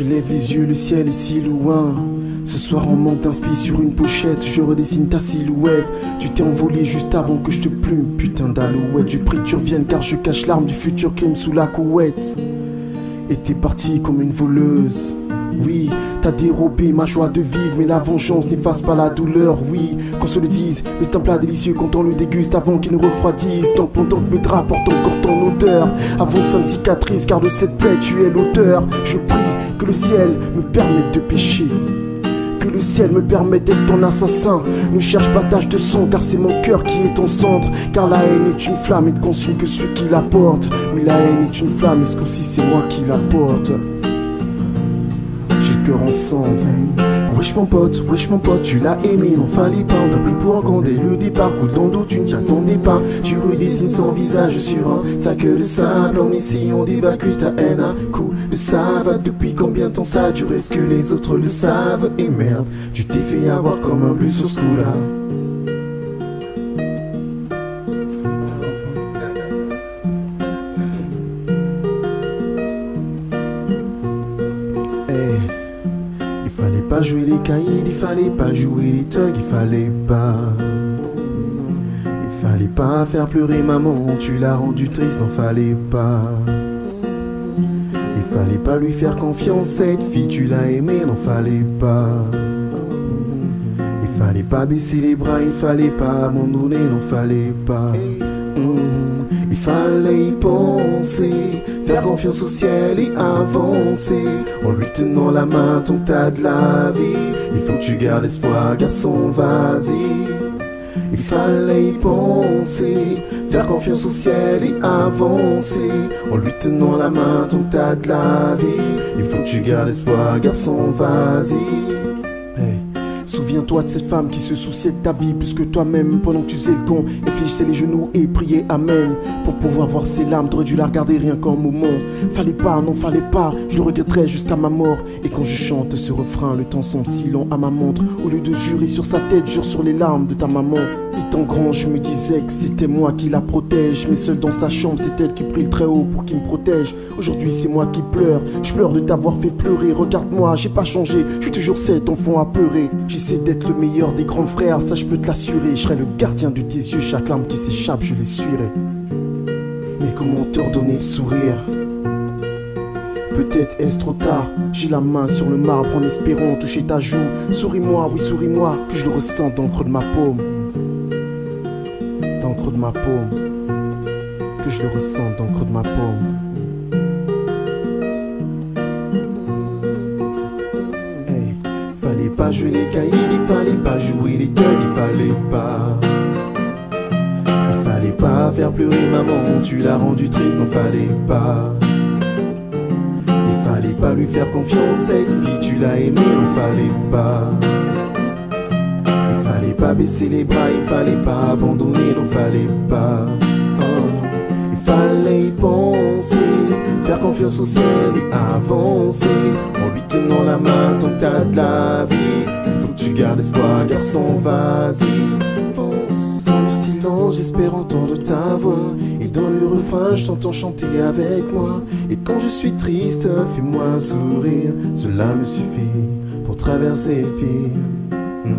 lève les yeux, le ciel est si loin. Ce soir on manque d'inspi sur une pochette. Je redessine ta silhouette. Tu t'es envolé juste avant que je te plume. Putain d'alouette, je prie que tu reviennes car je cache l'arme du futur crime sous la couette. Et t'es partie comme une voleuse. Oui, t'as dérobé ma joie de vivre, mais la vengeance n'efface pas la douleur. Oui, qu'on se le dise, mais c'est un plat délicieux quand on le déguste avant qu'il ne refroidisse. Donc pendant que mes draps portent encore ton odeur, avant que ça ne cicatrise, car de cette plaie tu es l'auteur. Je prie que le ciel me permette de pécher, que le ciel me permette d'être ton assassin. Ne cherche pas tâche de sang, car c'est mon cœur qui est ton centre. Car la haine est une flamme et ne consume que celui qui la porte. Oui, la haine est une flamme et ce coup-ci c'est moi qui la porte. En cendre. Wesh mon pote, tu l'as aimé, non fallait pas. T'as pris pour un condé, le départ coule dans le dos, tu ne t'y attendais pas. Tu redessines son visage sur un sac de sable en essayant d'évacuer ta haine à coup de savate. Depuis combien de temps ça dure, est-ce que les autres le savent? Et merde, tu t'es fait avoir comme un bleu sur ce coup-là. Il fallait pas jouer les caïds, il fallait pas jouer les thugs, il fallait pas faire pleurer maman, tu l'as rendu triste, non fallait pas. Il fallait pas lui faire confiance, cette fille tu l'as aimée, non fallait pas. Il fallait pas baisser les bras, il fallait pas abandonner, non fallait pas. Il fallait y penser, faire confiance au ciel et avancer, en lui tenant la main tant que t'as de la vie. Il faut que tu gardes espoir, garçon, vas-y. Il fallait y penser, faire confiance au ciel et avancer, en lui tenant la main tant que t'as de la vie. Il faut que tu gardes espoir, garçon, vas-y. Souviens-toi de cette femme qui se souciait de ta vie plus que toi-même. Pendant que tu faisais le con, réfléchissais les genoux et priais amen. Pour pouvoir voir ses larmes, t'aurais dû la regarder rien qu'en moment. Fallait pas, non fallait pas, je le regretterai jusqu'à ma mort. Et quand je chante ce refrain, le temps semble si long à ma montre. Au lieu de jurer sur sa tête, jure sur les larmes de ta maman. Étant grand, je me disais que c'était moi qui la protège, mais seule dans sa chambre, c'est elle qui prie le très haut pour qu'il me protège. Aujourd'hui c'est moi qui pleure, je pleure de t'avoir fait pleurer. Regarde-moi, j'ai pas changé, je suis toujours cet enfant apeuré. J'essaie d'être le meilleur des grands frères, ça je peux te l'assurer. Je serai le gardien de tes yeux, chaque larme qui s'échappe je l'essuierai. Mais comment te redonner le sourire? Peut-être est-ce trop tard, j'ai la main sur le marbre en espérant toucher ta joue. Souris-moi, oui souris-moi, que je le ressente dans le creux de ma paume. Dans le creux de ma paume, que je le ressente dans le creux de ma paume. Hey, fallait pas jouer les caïds, il fallait pas jouer les thugs, il fallait pas faire pleurer maman, tu l'as rendu triste, non fallait pas. Il fallait pas lui faire confiance, cette fille tu l'as aimée, non fallait pas. Il fallait pas baisser les bras, il fallait pas abandonner, non fallait pas. Il fallait y penser, faire confiance au ciel et avancer, en lui tenant la main tant que t'as de la vie. Il faut que tu gardes espoir, garçon, vas-y, fonce. Dans le silence, j'espère entendre ta voix, et dans le refrain, je t'entends chanter avec moi. Et quand je suis triste, fais-moi un sourire, cela me suffit pour traverser le pire.